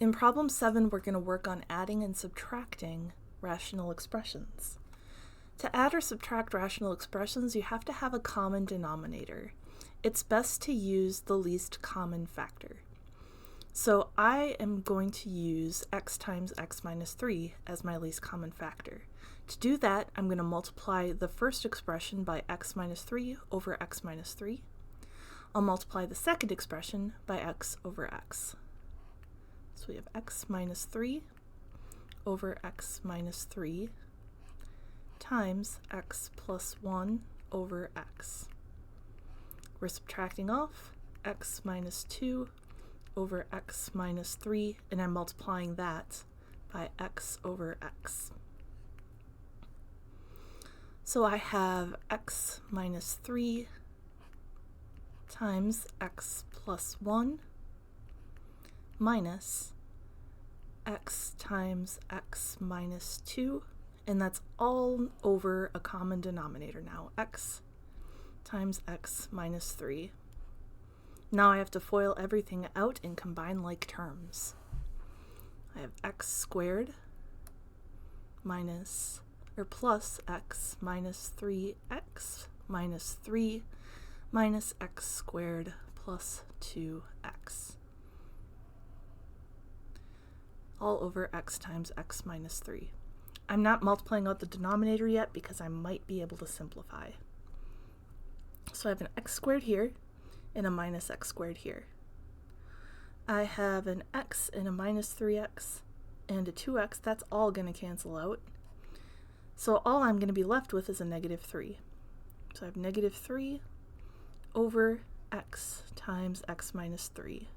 In problem 7, we're going to work on adding and subtracting rational expressions. To add or subtract rational expressions, you have to have a common denominator. It's best to use the least common factor. So I am going to use x times x minus 3 as my least common factor. To do that, I'm going to multiply the first expression by x minus 3 over x minus 3. I'll multiply the second expression by x over x. So we have x minus 3 over x minus 3 times x plus 1 over x. We're subtracting off x minus 2 over x minus 3, and I'm multiplying that by x over x. So I have x minus 3 times x plus 1 minus x times x minus 2, and that's all over a common denominator now, x times x minus 3. Now I have to FOIL everything out and combine like terms. I have x squared minus, or plus x minus 3x minus 3 minus x squared plus 2x. All over x times x minus 3. I'm not multiplying out the denominator yet because I might be able to simplify. So I have an x squared here and a minus x squared here. I have an x and a minus 3x and a 2x. That's all going to cancel out. So all I'm going to be left with is a negative 3. So I have negative 3 over x times x minus 3.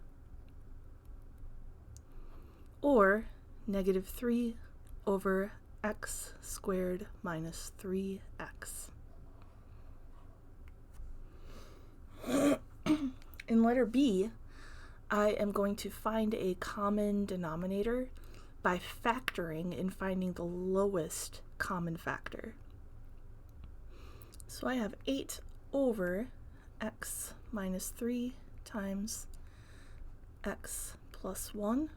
Or negative 3 over x squared minus 3x. In letter B, I am going to find a common denominator by factoring and finding the lowest common factor. So I have 8 over x minus 3 times x plus 1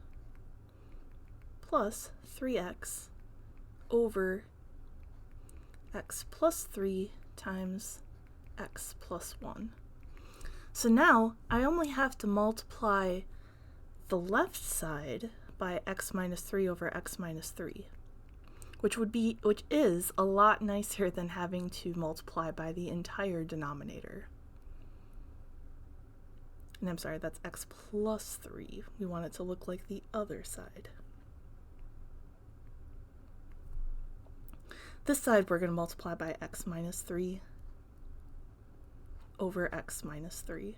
plus 3x over x plus 3 times x plus 1. So now I only have to multiply the left side by x minus 3 over x minus 3, which is a lot nicer than having to multiply by the entire denominator. And I'm sorry, that's x plus 3. We want it to look like the other side. This side we're going to multiply by x minus 3 over x minus 3.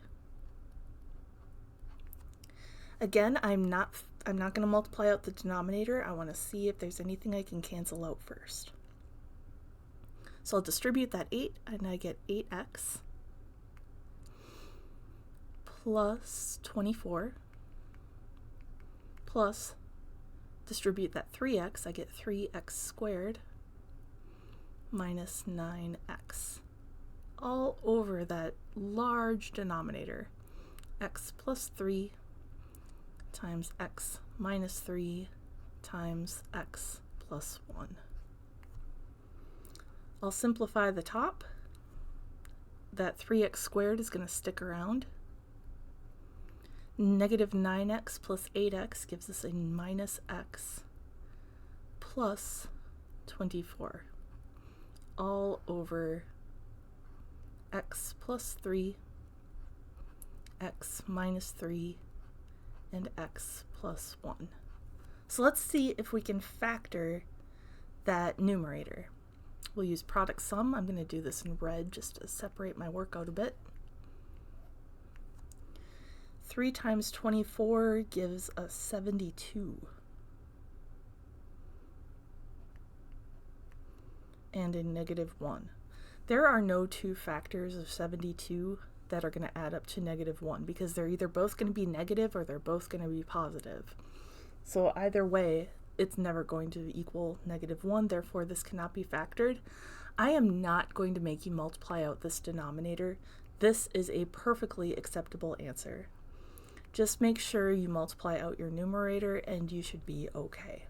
Again, I'm not going to multiply out the denominator. I want to see if there's anything I can cancel out first. So I'll distribute that 8, and I get 8x plus 24 plus distribute that 3x, I get 3x squared minus 9x, all over that large denominator, x plus 3 times x minus 3 times x plus 1. I'll simplify the top. That 3x squared is going to stick around. Negative 9x plus 8x gives us a minus x plus 24, all over x plus 3, x minus 3, and x plus 1. So let's see if we can factor that numerator. We'll use product sum. I'm going to do this in red just to separate my work out a bit. 3 times 24 gives us 72. And a negative 1. There are no two factors of 72 that are going to add up to negative 1 because they're either both going to be negative or they're both going to be positive. So either way, it's never going to equal negative 1, therefore this cannot be factored. I am not going to make you multiply out this denominator. This is a perfectly acceptable answer. Just make sure you multiply out your numerator and you should be okay.